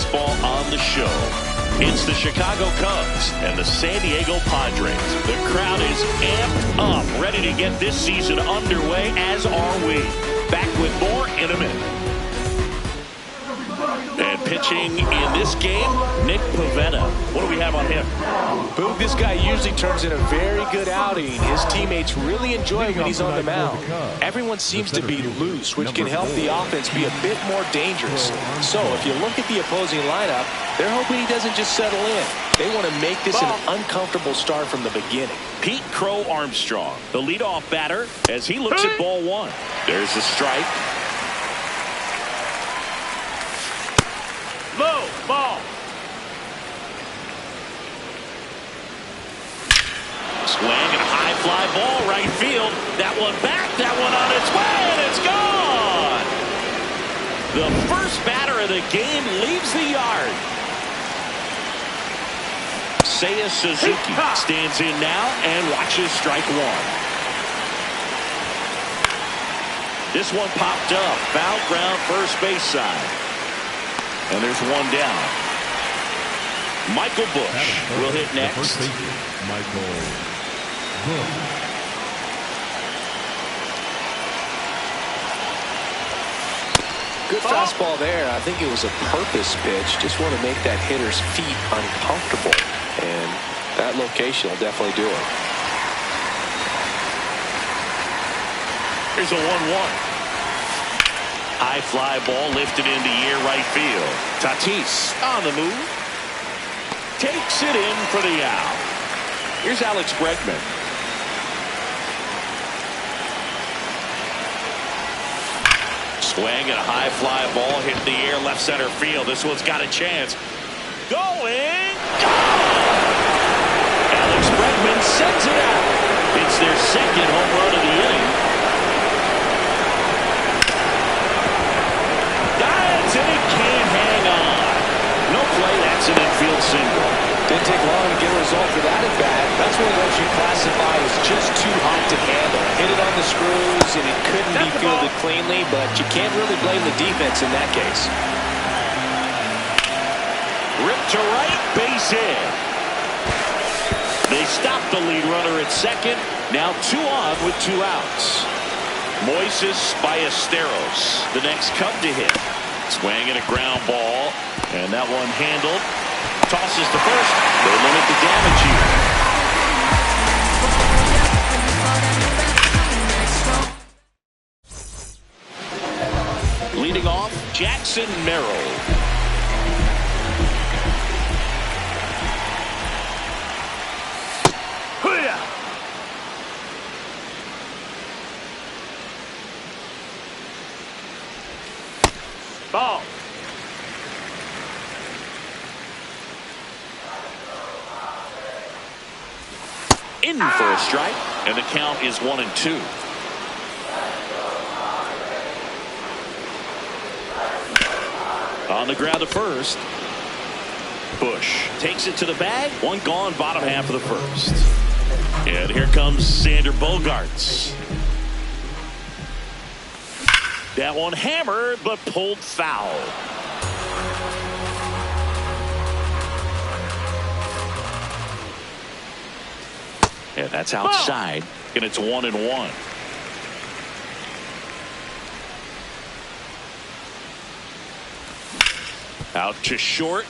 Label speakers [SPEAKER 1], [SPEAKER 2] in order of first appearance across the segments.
[SPEAKER 1] baseball on the show. It's the Chicago Cubs and the San Diego Padres. The crowd is amped up, ready to get this season underway, as are we. Back with more in a minute. And pitching in this game, Nick Pivetta. What do we have on him?
[SPEAKER 2] Boog, this guy usually turns in a very good outing. His teammates really enjoy when he's on the mound. Everyone seems to be loose, which can help the offense be a bit more dangerous. So if you look at the opposing lineup, they're hoping he doesn't just settle in. They want to make this an uncomfortable start from the beginning.
[SPEAKER 1] Pete Crow Armstrong, the leadoff batter, as he looks at ball one. There's the strike. Low ball. Swing and a high fly ball right field. That one back, that one on its way, and it's gone. The first batter of the game leaves the yard. Seiya Suzuki stands in now and watches strike one. This one popped up, foul ground first base side. And there's one down. Michael Busch will hit next.
[SPEAKER 3] Michael Busch.
[SPEAKER 2] Good fastball there. I think it was a purpose pitch. Just want to make that hitter's feet uncomfortable. And that location will definitely do it.
[SPEAKER 1] Here's a 1-1. High fly ball lifted into air right field. Tatis on the move. Takes it in for the out. Here's Alex Bregman. Swing and a high fly ball hit the air left center field. This one's got a chance. Going. Gone! Alex Bregman sends it out. It's their second home run of the inning. And it can't hang on. No play. That's an infield single.
[SPEAKER 2] Didn't take long to get a result for that at bat. That's one of those you classify as just too hot to handle. Hit it on the screws, and it couldn't be fielded cleanly, but you can't really blame the defense in that case.
[SPEAKER 1] Ripped to right, base hit. They stopped the lead runner at second. Now 2 on with 2 outs. Moises Ballesteros, the next Cub to hit. Swing and a ground ball, and that one handled. Tosses to first. They limit the damage here. Leading off, Jackson Merrill. Ball. In for a strike, and the count is 1-2. On the ground to first. Busch takes it to the bag. One gone, bottom half of the first. And here comes Sander Bogaerts. That one hammered, but pulled foul. And that's outside, and it's 1-1. Out to short.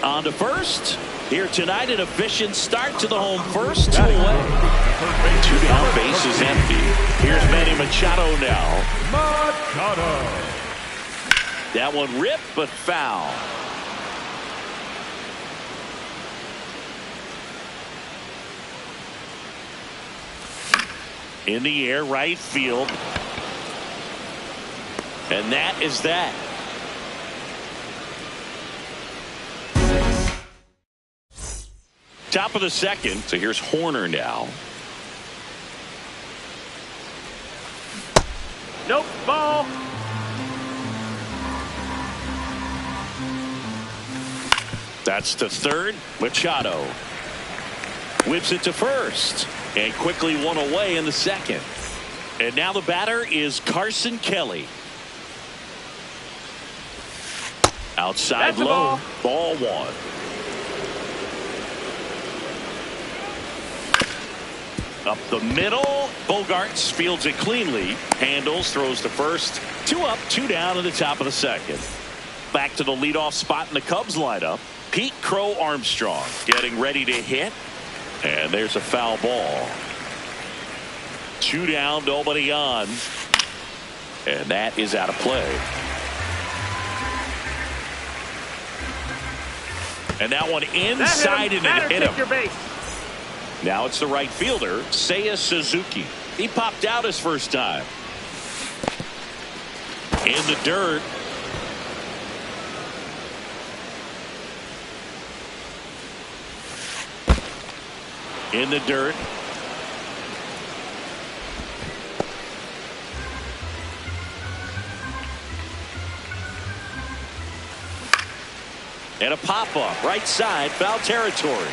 [SPEAKER 1] On to first. Here tonight, an efficient start to the home first. 2 away. 2 down, base is empty. Here's Manny Machado now.
[SPEAKER 3] Machado.
[SPEAKER 1] That one ripped, but foul. In the air, right field. And that is that. Top of the second. So here's Horner now. Nope, ball. That's to third. Machado whips it to first. And quickly one away in the second. And now the batter is Carson Kelly. Outside low. Ball one. Up the middle. Bogarts fields it cleanly. Handles, throws to first. 2 up, 2 down in the top of the second. Back to the leadoff spot in the Cubs lineup. Pete Crow Armstrong getting ready to hit. And there's a foul ball. 2 down, nobody on. And that is out of play. And that one inside and it hit him. Now it's the right fielder, Seiya Suzuki. He popped out his first time. In the dirt. In the dirt. And a pop-up, right side, foul territory.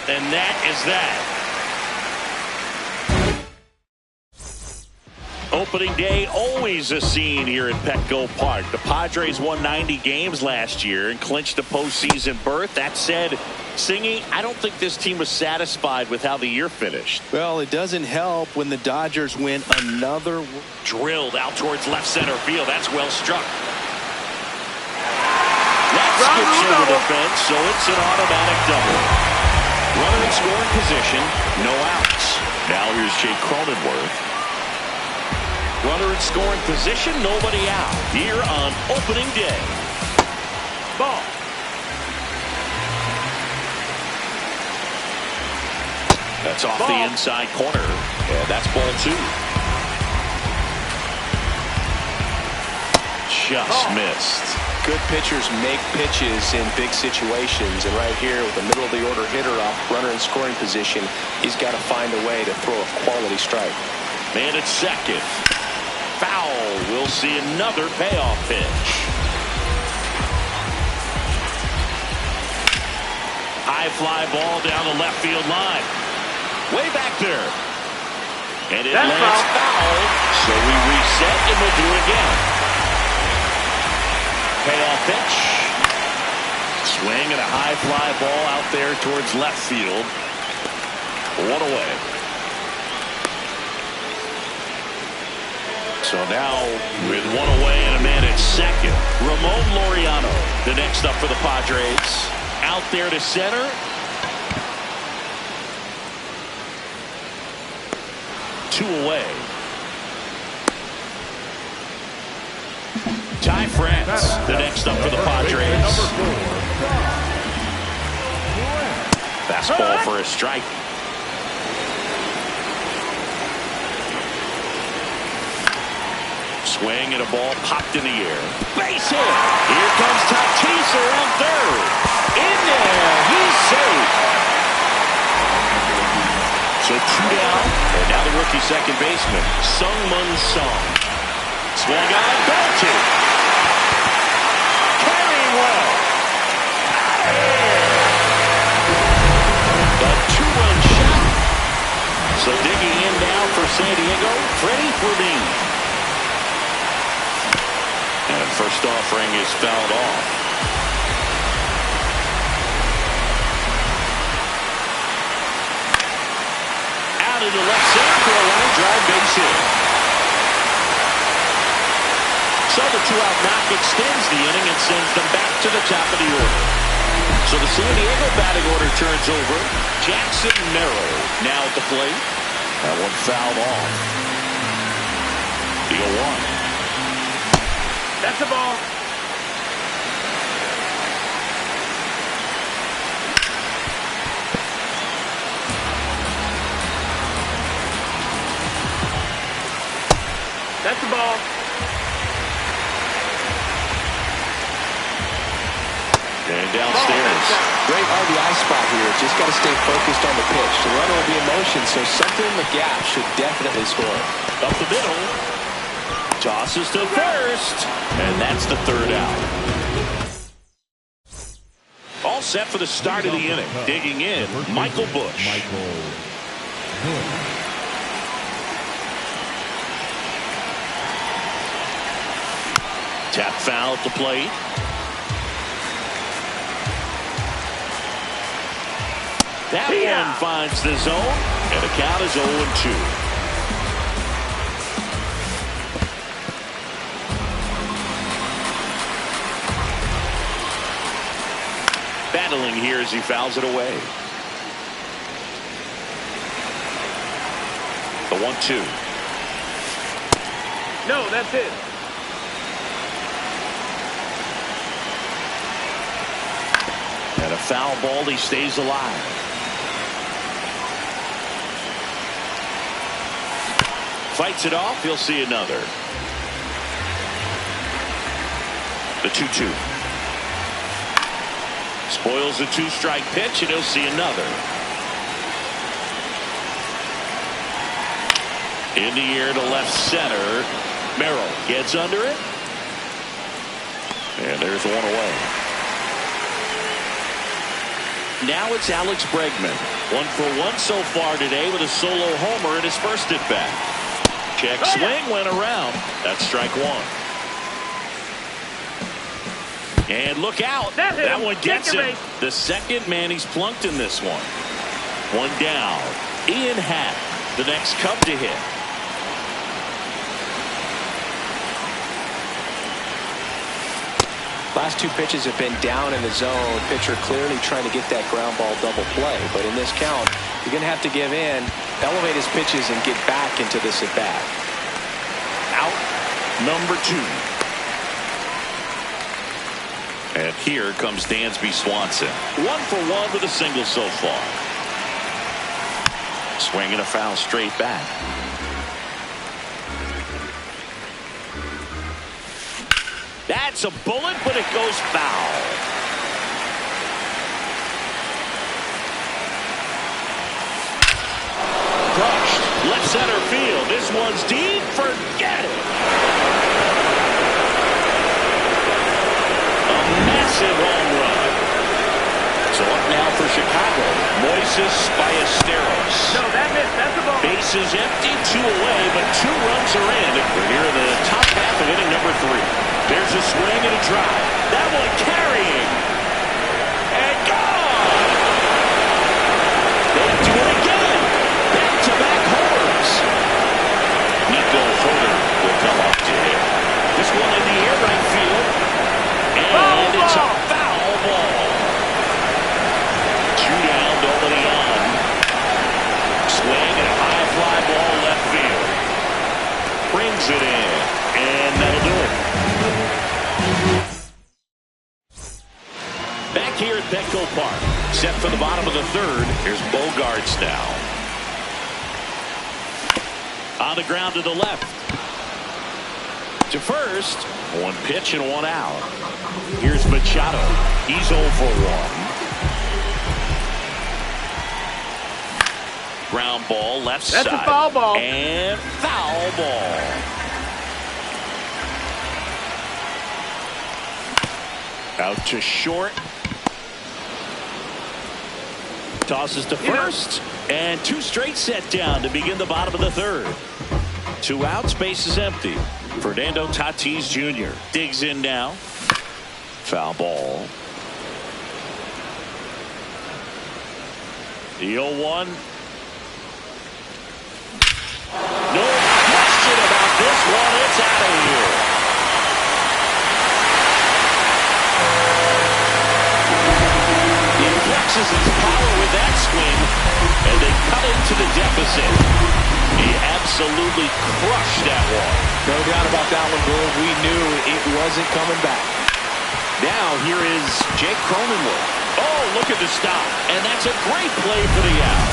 [SPEAKER 1] And that is that. Opening day, always a scene here at Petco Park. The Padres won 90 games last year and clinched a postseason berth. That said, Singy, I don't think this team was satisfied with how the year finished.
[SPEAKER 2] Well, it doesn't help when the Dodgers win another.
[SPEAKER 1] Drilled out towards left center field. That's well struck. That skips over the fence, so it's an automatic double. Runner in scoring position, no outs. Now here's Jay Cronenworth. Runner in scoring position, nobody out. Here on opening day. Ball. That's off the inside corner, and that's ball 2. Just missed.
[SPEAKER 2] Good pitchers make pitches in big situations, and right here with the middle of the order hitter up, runner in scoring position, he's got to find a way to throw a quality strike.
[SPEAKER 1] Man at second. Foul. We'll see another payoff pitch. High fly ball down the left field line. Way back there. And it lands foul. So we reset and we'll do it again. Payoff pitch. Swing and a high fly ball out there towards left field. 1 away. So now with 1 away and a man at second, Ramon Laureano, the next up for the Padres. Out there to center. 2 away. Ty France, the next up for the Padres. Fastball for a strike. Swing and a ball popped in the air. Base hit. Here comes Tatis around third. In there. He's safe. So 2 down. And now the rookie second baseman, Sung-Mun Song. Swung on, belted. Carrying well. A 2-run shot. So digging in now for San Diego, Freddie Fermin. And first offering is fouled off. Out into left center for a line drive base hit. So the 2-out knock extends the inning and sends them back to the top of the order. So the San Diego batting order turns over. Jackson Merrill now at the plate. That one fouled off. The 0-1. That's the ball. That's the ball. And downstairs.
[SPEAKER 2] Great RBI spot here. Just got to stay focused on the pitch. The runner will be in motion, so something in the gap should definitely score.
[SPEAKER 1] Up the middle. Tosses to first. And that's the 3rd out. All set for the start of the inning. Digging in, Michael Busch. Tap foul at the plate. That one finds the zone, and the count is 0-2. Battling here as he fouls it away. The 1-2.
[SPEAKER 2] No, that's it.
[SPEAKER 1] And a foul ball, he stays alive. Fights it off, he'll see another. The 2-2. Spoils the two-strike pitch, and he'll see another. In the air to left center. Merrill gets under it. And there's one away. Now it's Alex Bregman. 1 for 1 so far today with a solo homer in his first at bat. Check swing went around. That's strike one. And look out. That one gets him. The second man he's plunked in this one. One down. Ian Happ, the next Cub to hit.
[SPEAKER 2] Last two pitches have been down in the zone. Pitcher clearly trying to get that ground ball double play. But in this count, you're going to have to give in, elevate his pitches, and get back into this at bat.
[SPEAKER 1] Out number 2. And here comes Dansby Swanson. 1 for 1 with a single so far. Swinging a foul straight back. That's a bullet, but it goes foul. Crushed. Left center field. This one's deep. Forget it. A massive home run. So up now for Chicago. Moises Ballesteros.
[SPEAKER 4] No, that missed. That's the ball.
[SPEAKER 1] Bases empty, 2 away, but 2 runs are in. We're here in the top half of inning number 3. There's a swing and a drive. That one carrying. And gone. They do it again. Back-to-back homers. Nico Hoerner will come up to hit. This one in the air right field. And it's a foul ball. 2 down, nobody on. Swing and a high fly ball left field. Brings it in. And that'll do it. Back here at Petco Park. Set for the bottom of the 3rd. Here's Bogarts now. On the ground to the left. To first. 1 pitch and 1 out. Here's Machado. He's 0 for 1. Ground ball left side.
[SPEAKER 4] That's a foul ball.
[SPEAKER 1] And foul ball. Out to short. Tosses to first. And 2 straight set down to begin the bottom of the 3rd. 2 outs, base is empty. Fernando Tatis Jr. digs in now. Foul ball. The 0-1. No question about this one. It's out of here. He flexes his power with that swing, and they cut into the deficit. He absolutely crushed that one.
[SPEAKER 2] No doubt about that one, Bill. We knew it wasn't coming back.
[SPEAKER 1] Now here is Jake Cronenworth. Oh, look at the stop. And that's a great play for the out.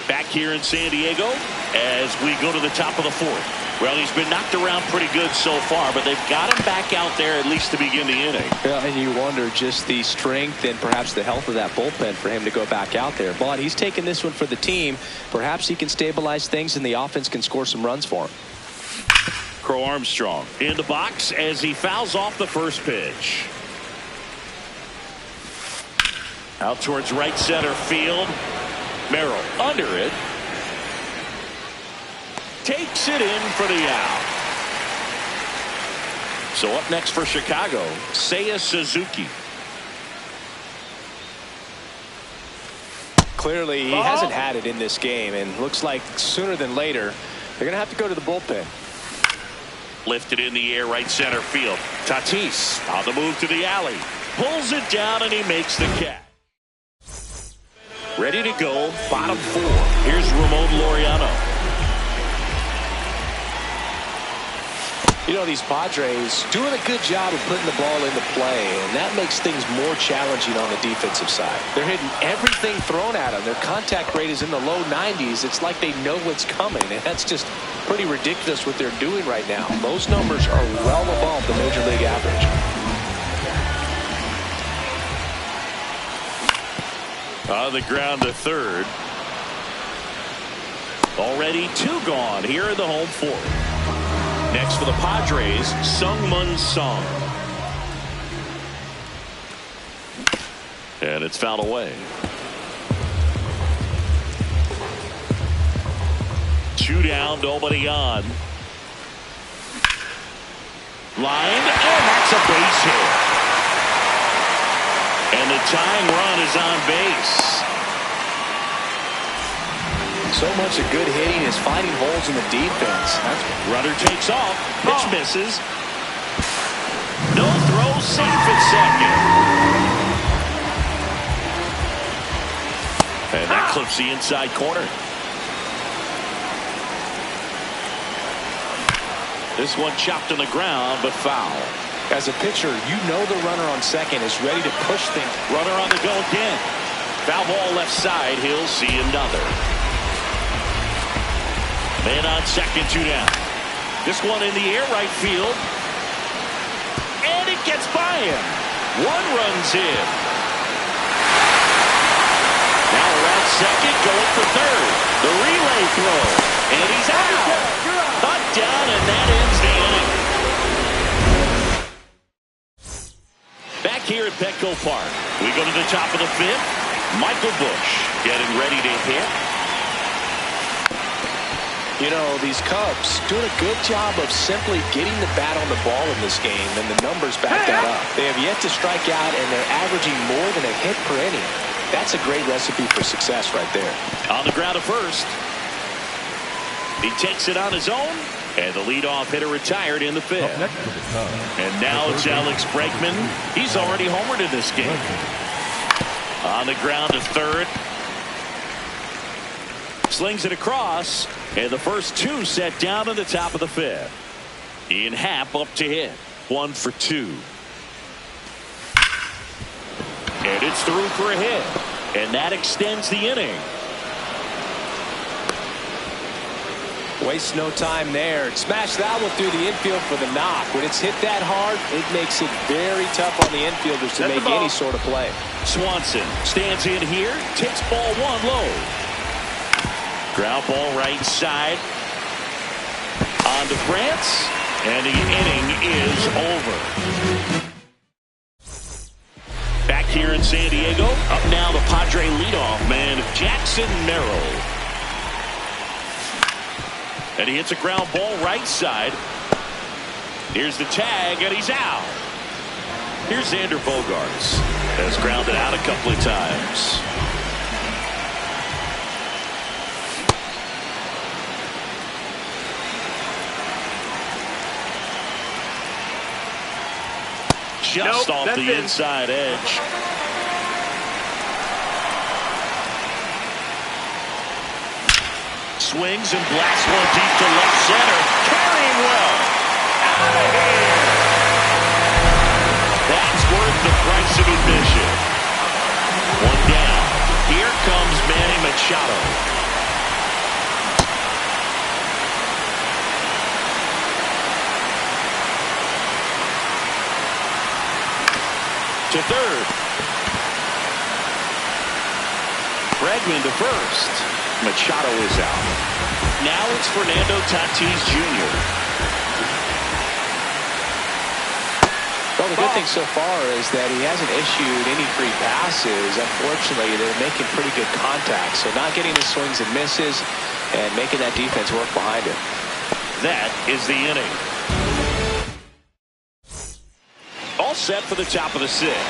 [SPEAKER 1] Back here in San Diego as we go to the top of the 4th. Well, he's been knocked around pretty good so far, but they've got him back out there at least to begin the inning.
[SPEAKER 2] Yeah, and you wonder just the strength and perhaps the health of that bullpen for him to go back out there. But he's taking this one for the team. Perhaps he can stabilize things and the offense can score some runs for him.
[SPEAKER 1] Crow Armstrong in the box as he fouls off the first pitch. Out towards right center field. Merrill under it. Takes it in for the out. So up next for Chicago, Seiya Suzuki.
[SPEAKER 2] Clearly, he hasn't had it in this game, and looks like sooner than later, they're going to have to go to the bullpen.
[SPEAKER 1] Lifted in the air, right center field. Tatis on the move to the alley. Pulls it down, and he makes the catch. Ready to go, bottom 4. Here's Ramon Laureano.
[SPEAKER 2] You know, these Padres doing a good job of putting the ball into play, and that makes things more challenging on the defensive side. They're hitting everything thrown at them. Their contact rate is in the low 90s. It's like they know what's coming, and that's just pretty ridiculous what they're doing right now. Those numbers are well above the Major League average.
[SPEAKER 1] On the ground to third. Already 2 gone here in the home 4th. Next for the Padres, Sungmun Song. And it's fouled away. 2 down, nobody on. Lined, and that's a base hit. And the tying run is on base.
[SPEAKER 2] So much of good hitting is finding holes in the defense.
[SPEAKER 1] Runner takes off. Pitch misses. No throw, safe at second. And that clips the inside corner. This one chopped on the ground, but foul.
[SPEAKER 2] As a pitcher, you know the runner on second is ready to push things.
[SPEAKER 1] Runner on the go again. Foul ball left side. He'll see another. Man on second, 2 down. This one in the air, right field. And it gets by him. 1 runs in. Now around second, going for third. The relay throw. And he's out. Cut down, and that ends the inning. Back here at Petco Park, we go to the top of the 5th. Michael Busch getting ready to hit.
[SPEAKER 2] You know, these Cubs doing a good job of simply getting the bat on the ball in this game, and the numbers back that up. They have yet to strike out, and they're averaging more than a hit per inning. That's a great recipe for success right there.
[SPEAKER 1] On the ground to first. He takes it on his own, and the leadoff hitter retired in the 5th. And now it's Alex Bregman. He's already homered in this game. On the ground to third. Slings it across, and the first 2 set down in the top of the 5th. Ian Happ up to hit. 1 for 2. And it's through for a hit. And that extends the inning.
[SPEAKER 2] Waste no time there. Smash that one through the infield for the knock. When it's hit that hard, it makes it very tough on the infielders to make any sort of play.
[SPEAKER 1] Swanson stands in here, takes ball 1 low. Ground ball right side. On to France, and the inning is over. Back here in San Diego, up now the Padre leadoff man, Jackson Merrill. And he hits a ground ball right side. Here's the tag, and he's out. Here's Xander Bogaerts. Has grounded out a couple of times. Just off the inside edge. Swings and blasts one deep to left center. Carrying well. Out of here. That's worth the price of admission. 1 down. Here comes Manny Machado. To third. Bregman to first. Machado is out. Now it's Fernando Tatis Jr.
[SPEAKER 2] Well, the good thing so far is that he hasn't issued any free passes. Unfortunately, they're making pretty good contact. So not getting the swings and misses and making that defense work behind him.
[SPEAKER 1] That is the inning. All set for the top of the sixth.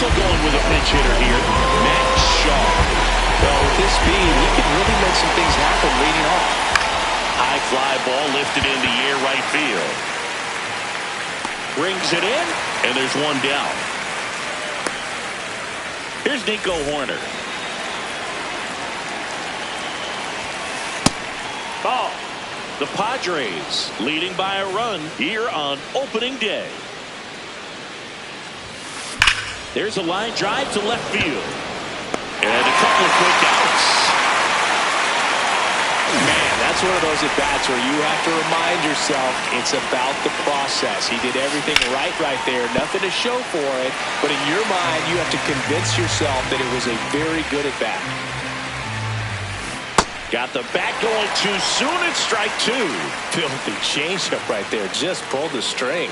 [SPEAKER 1] Going with a pinch hitter here, Matt Shaw.
[SPEAKER 2] Well, with his speed, he can really make some things happen leading off.
[SPEAKER 1] High fly ball lifted in the air right field. Brings it in, and there's one down. Here's Nico Horner. Ball. The Padres leading by a run here on opening day. There's a line drive to left field. And a couple of quick outs.
[SPEAKER 2] Man, that's one of those at-bats where you have to remind yourself it's about the process. He did everything right there. Nothing to show for it. But in your mind, you have to convince yourself that it was a very good at-bat.
[SPEAKER 1] Got the bat going too soon. It's strike two.
[SPEAKER 2] Filthy changeup right there. Just pulled the string.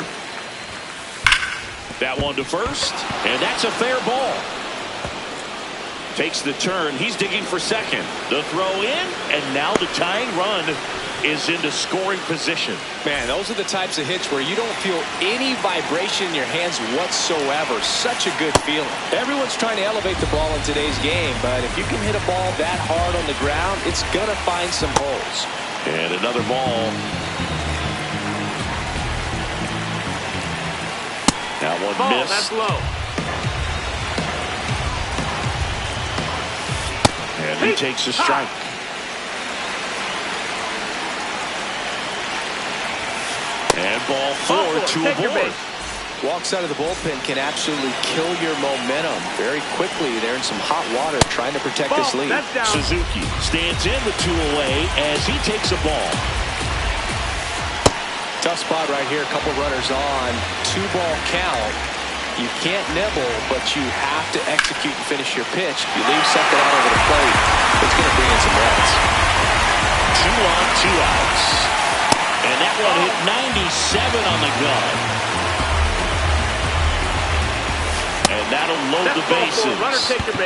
[SPEAKER 1] That one to first, and that's a fair ball. Takes the turn. He's digging for second. The throw in, and now the tying run is into scoring position.
[SPEAKER 2] Man, those are the types of hits where you don't feel any vibration in your hands whatsoever. Such a good feeling. Everyone's trying to elevate the ball in today's game, but if you can hit a ball that hard on the ground, it's going to find some holes.
[SPEAKER 1] And another ball. That one missed.
[SPEAKER 4] That's low.
[SPEAKER 1] And he takes a strike. And ball four to a board.
[SPEAKER 2] Walks out of the bullpen can absolutely kill your momentum very quickly. They're in some hot water trying to protect this lead.
[SPEAKER 1] Suzuki stands in with two away as he takes a ball.
[SPEAKER 2] Tough spot right here. A couple runners on. 2-ball count. You can't nibble, but you have to execute and finish your pitch. If you leave something out over the plate, it's going to bring in some runs.
[SPEAKER 1] 2 on, 2 outs. And that one hit 97 on the gun. And that'll load the bases.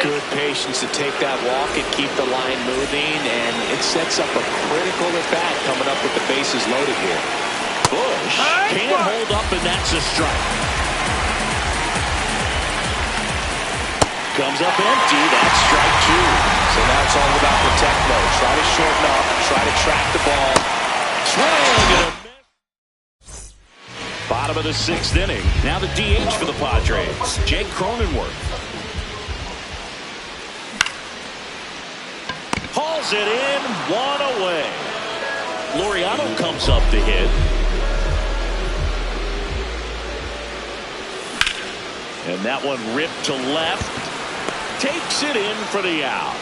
[SPEAKER 2] Good patience to take that walk and keep the line moving, and it sets up a critical at-bat coming up with the bases loaded here.
[SPEAKER 1] Bush can't hold up, and that's a strike. Comes up empty. That's strike two.
[SPEAKER 2] So now it's all about protect mode. Try to shorten up. Try to track the ball.
[SPEAKER 1] Swing and a miss. Bottom of the sixth inning. Now the DH for the Padres, Jake Cronenworth. Hauls it in. One away. Laureano comes up to hit. And that one ripped to left. Takes it in for the out.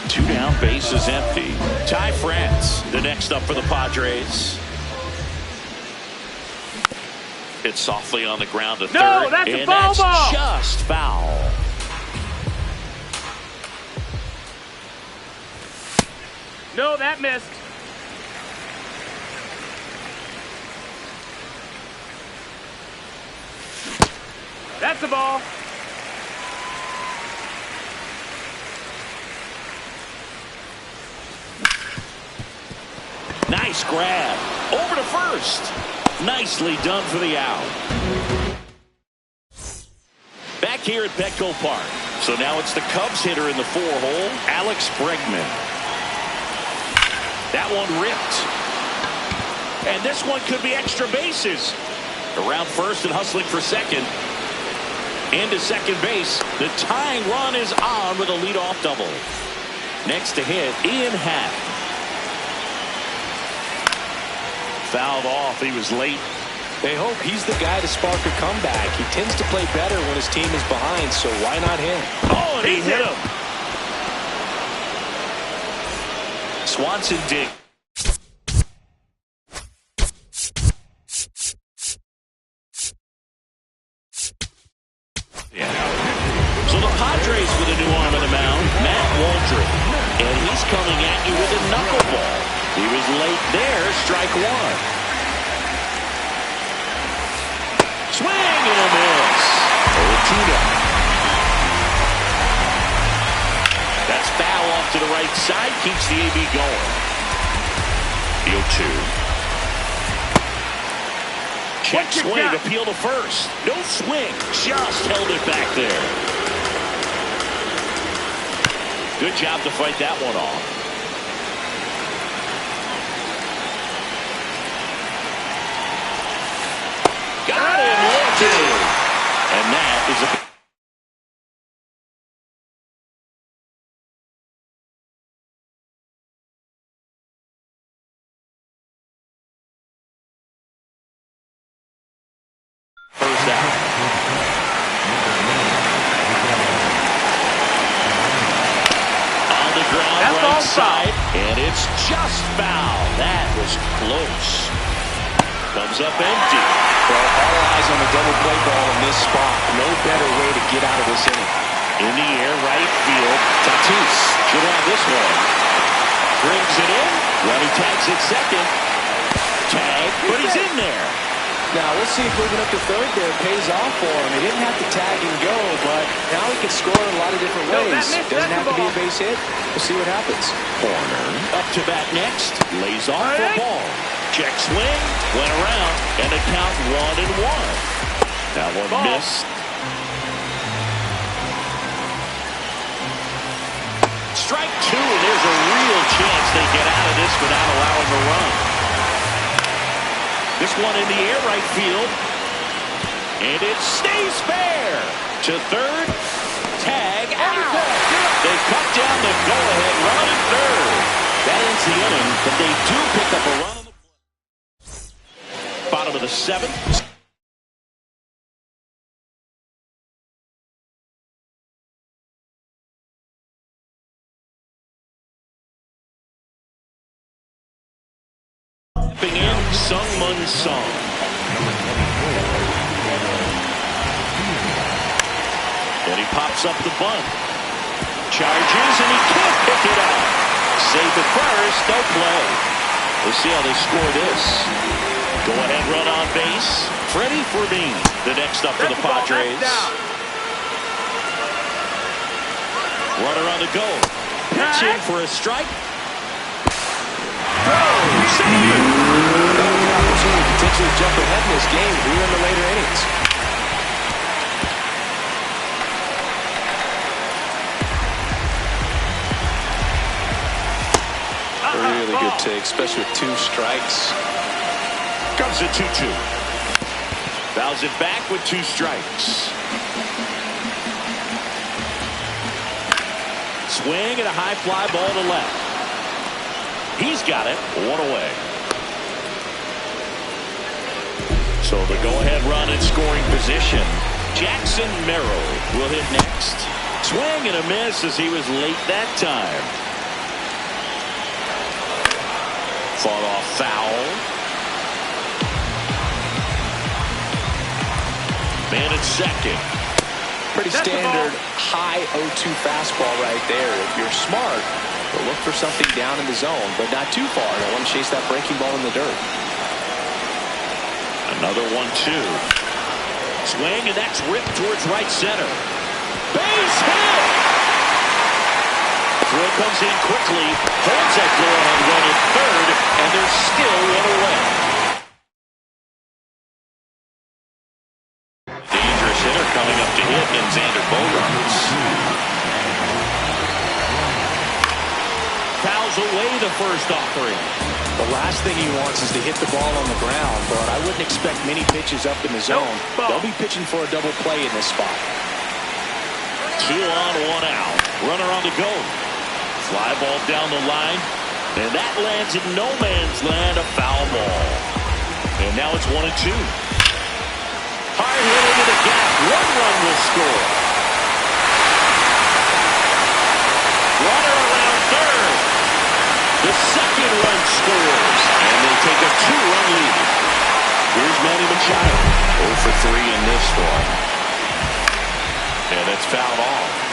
[SPEAKER 1] 2 down, bases empty. Ty France, the next up for the Padres. It's softly on the ground to third.
[SPEAKER 4] No, that's a foul ball.
[SPEAKER 1] Just foul.
[SPEAKER 4] No, that missed. That's the ball.
[SPEAKER 1] Nice grab. Over to first. Nicely done for the out. Back here at Petco Park. So now it's the Cubs hitter in the 4-hole, Alex Bregman. That one ripped. And this one could be extra bases. Around first and hustling for second. Into second base. The tying run is on with a leadoff double. Next to hit, Ian Happ. Fouled off. He was late.
[SPEAKER 2] They hope he's the guy to spark a comeback. He tends to play better when his team is behind, so why not him?
[SPEAKER 1] Oh, and he hit him. Swanson dig. coming at you with a knuckleball. He was late there, strike one. Swing and a miss. 0-2 now. That's foul off to the right side, keeps the AB going. The 0-2. Check swing, appeal to first. No swing, just held it back there. Good job to fight that one off. Got him, lifted. And that is a... first out. On the ground,
[SPEAKER 4] that's
[SPEAKER 1] right side,
[SPEAKER 4] foul.
[SPEAKER 1] and it's just foul. That was close. Comes up empty.
[SPEAKER 2] Well, all eyes on the double play ball in this spot. No better way to get out of this inning.
[SPEAKER 1] In the air, right field. Tatis should have this one. Brings it in. Running tags at second. Tag, but he's in there.
[SPEAKER 2] Now, let's see if moving up to third there pays off for him. He didn't have to tag and go, but now he can score in a lot of different ways. Doesn't have to be a base hit. We'll see what happens.
[SPEAKER 1] Corner. Up to bat next. Lays off for a ball. Check swing. Went around. And a count 1-1. That one missed. Strike two, and there's a real chance they get out of this without allowing a run. This one in the air, right field. And it stays fair. To third. Tag out. They cut down the go-ahead run at third. That ends the inning, but they do pick up a run on the play. Bottom of the seventh. In Sung-Mun Song. And he pops up the bunt. Charges, and he can't pick it up. Save it first, no play. We'll see how they score this. Go ahead, run on base. Freddie Fermin, the next up for the Padres. Runner on the go. Pitching for a strike.
[SPEAKER 2] Opportunity to potentially jump ahead in this game here in the later innings. Really good take, especially with 2 strikes.
[SPEAKER 1] Comes a 2-2. Fouls it back with 2 strikes. Swing and a high fly ball to left. He's got it. 1 away. So the go-ahead run in scoring position. Jackson Merrill will hit next. Swing and a miss as he was late that time. Fought off foul. Man at second.
[SPEAKER 2] Pretty standard high 0-2 fastball right there. If you're smart, you'll look for something down in the zone, but not too far. Don't want to chase that breaking ball in the dirt.
[SPEAKER 1] Another 1-2. Swing, and that's ripped towards right center. Base hit! Throw comes in quickly, holds that go-ahead run at third, and there's still 1 away. Dangerous hitter coming up to hit in Xander Bogaerts. Fouls away the first offering.
[SPEAKER 2] The last thing he wants is to hit the ball on the ground, but I wouldn't expect many pitches up in the zone. They'll be pitching for a double play in this spot.
[SPEAKER 1] 2 on, 1 out. Runner on the go. Fly ball down the line, and that lands in no man's land, a foul ball. And now it's 1-2. Hard hit into the gap. 1 run will score. Runner around third. The second run scores, and they take a 2-run lead. Here's Manny Machado. 0 for 3 in this one. And it's fouled off.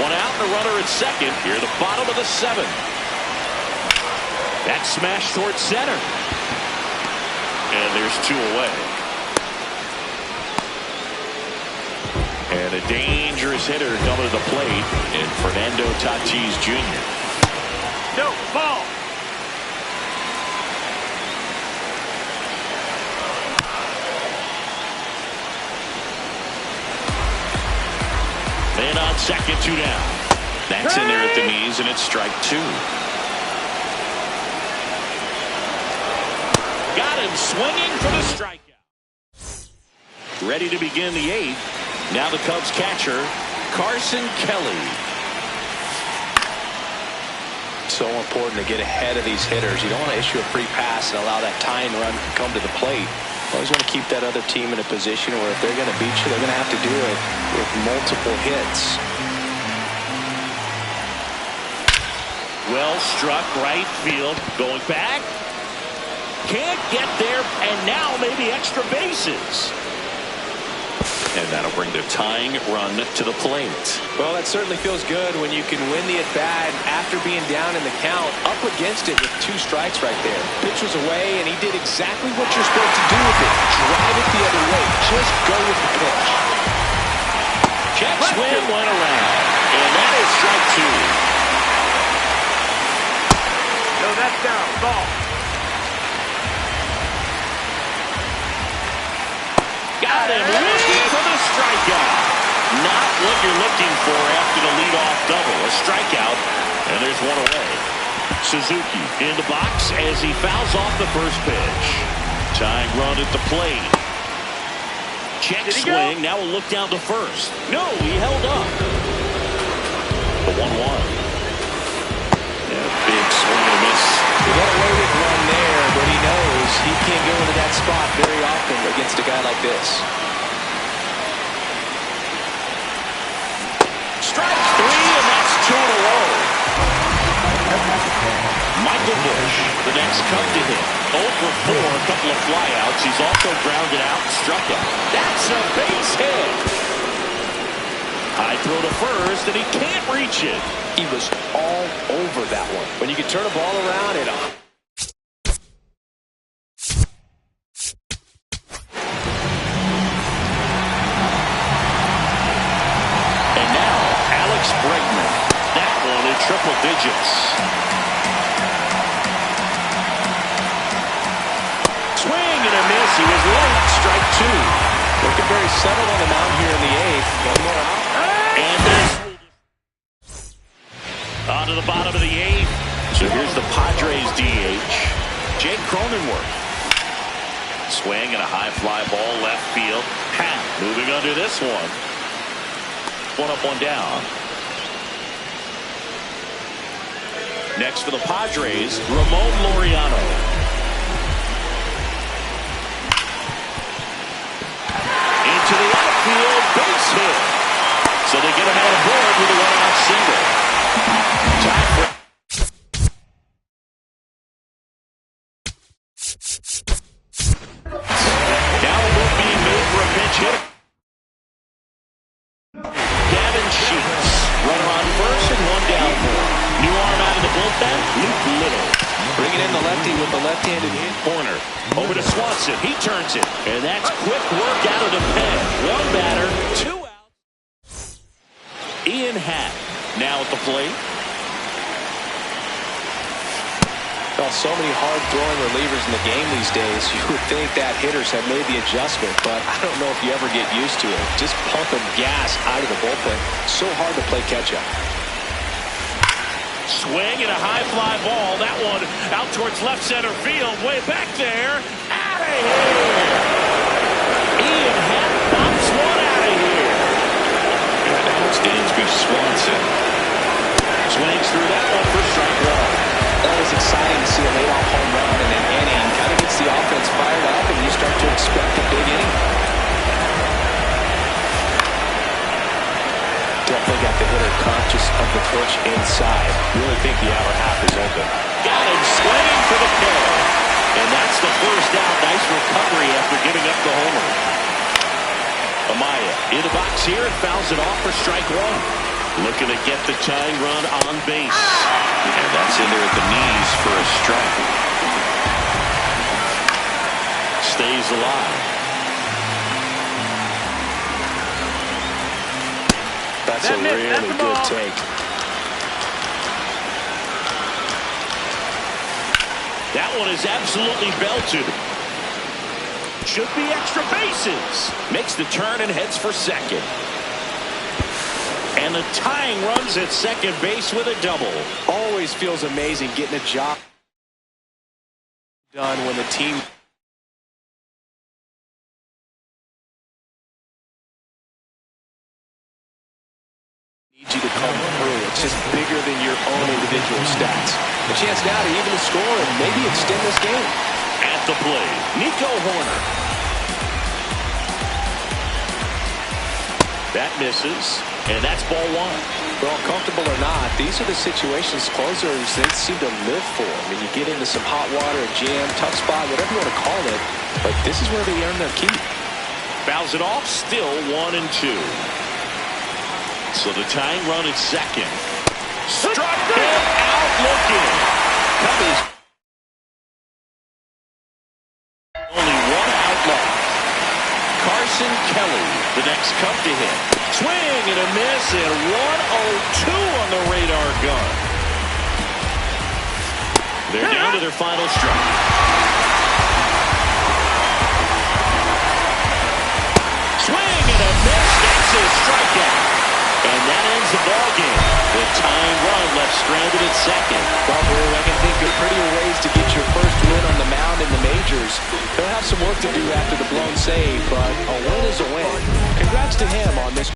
[SPEAKER 1] One out and a runner at second. Here at the bottom of the seventh. That smash towards center. And there's two away. And a dangerous hitter coming to the plate in Fernando Tatis Jr.
[SPEAKER 4] No, ball.
[SPEAKER 1] Man on second, two down. That's in there at the knees, and it's strike two. Got him swinging for the strikeout. Ready to begin the eighth. Now the Cubs catcher, Carson Kelly.
[SPEAKER 2] So important to get ahead of these hitters. You don't want to issue a free pass and allow that tying run to come to the plate. You always want to keep that other team in a position where if they're going to beat you, they're going to have to do it with multiple hits.
[SPEAKER 1] Well struck right field. Going back. Can't get there, and now maybe extra bases. And that'll bring the tying run to the plate.
[SPEAKER 2] Well, that certainly feels good when you can win the at-bat after being down in the count, up against it with two strikes right there. Pitch was away, and he did exactly what you're supposed to do with it. Drive it the other way. Just go with the pitch.
[SPEAKER 1] Check swing went around, and that is strike two.
[SPEAKER 4] No, that's down. Ball.
[SPEAKER 1] Got him looking for the strikeout. Not what you're looking for after the leadoff double. A strikeout, and there's one away. Suzuki in the box as he fouls off the first pitch. Tying run at the plate. Check swing. Now we'll look down to first. No, he held up. The 1-1. Yeah, big swing and a miss.
[SPEAKER 2] He got a loaded run there, but he knows he can't go into that spot very often against a guy like this.
[SPEAKER 1] Strike three, and that's two in a row. Michael Busch, the next Cub to hit. 0 for 4, a couple of flyouts. He's also grounded out and struck out. That's a base hit. High throw to first, and he can't reach it.
[SPEAKER 2] He was all over that one. When you can turn a ball around and
[SPEAKER 1] now Alex Bregman. That one in triple digits. Swing and a miss. He was late. Strike two.
[SPEAKER 2] looking very settled on the mound here in the eighth. One more out.
[SPEAKER 1] And there's on to the bottom of the eighth. So here's the Padres DH, Jake Cronenworth. Swing and a high fly ball left field. Hat moving under this one. One up, one down. Next for the Padres, Ramon Laureano. Into the outfield, base hit. So they get him out of board with a one-out single. Time for now a move being made for a pinch hit. Gavin Sheets, runner on first and one down for. New arm out of the bullpen, Luke Little.
[SPEAKER 2] Bringing in the lefty with the left-handed hit.
[SPEAKER 1] Corner over to Swanson. He turns it, and that's quick work out of the pen. One batter, two outs. Ian Happ now at the plate.
[SPEAKER 2] Well, so many hard-throwing relievers in the game these days. You would think that hitters have made the adjustment, but I don't know if you ever get used to it. Just pumping gas out of the bullpen. So hard to play catch-up.
[SPEAKER 1] Swing and a high fly ball. That one out towards left center field. Way back there. Out of here. Ian Happ bumps one out of here. And that was Dansby Swanson. Swings through that one for strike one.
[SPEAKER 2] That was exciting to see a leadoff home run in an inning. Kind of gets the offense fired up, and you start to expect a big inning. Definitely got the hitter conscious of the pitch inside. Really think the outer half is open.
[SPEAKER 1] Got him swinging for the kill. And that's the first out. Nice recovery after giving up the homer. Amaya in the box here and fouls it off for strike one. Looking to get the tying run on base. And that's in there at the knees for a strike. Stays alive.
[SPEAKER 2] That's a really good take.
[SPEAKER 1] That one is absolutely belted. Should be extra bases. Makes the turn and heads for second. And the tying runs at second base with a double.
[SPEAKER 2] Always feels amazing getting a job done when the team needs you to come through. It's just bigger than your own individual stats. A chance now to even the score and maybe extend this game.
[SPEAKER 1] At the plate, Nico Horner. That misses, and that's ball one.
[SPEAKER 2] Well, comfortable or not, these are the situations closers they seem to live for. I mean, you get into some hot water, a jam, tough spot, whatever you want to call it, but this is where they earn their keep.
[SPEAKER 1] Fouls it off, still 1-2. So the tying run at second. Struck him out looking. Cubbies. Only one out left. Carson Kelly, the next Cub to hit. Swing and a miss, and 1-0-2 on the radar gun. They're down to their final strike. Swing and a miss. That's a strikeout. And that ends the ball game. The tying run left stranded at second.
[SPEAKER 2] Well, Brew, I can think of prettier ways to get your first win on the mound in the majors. He'll have some work to do after the blown save, but a win is a win. Congrats to him on this.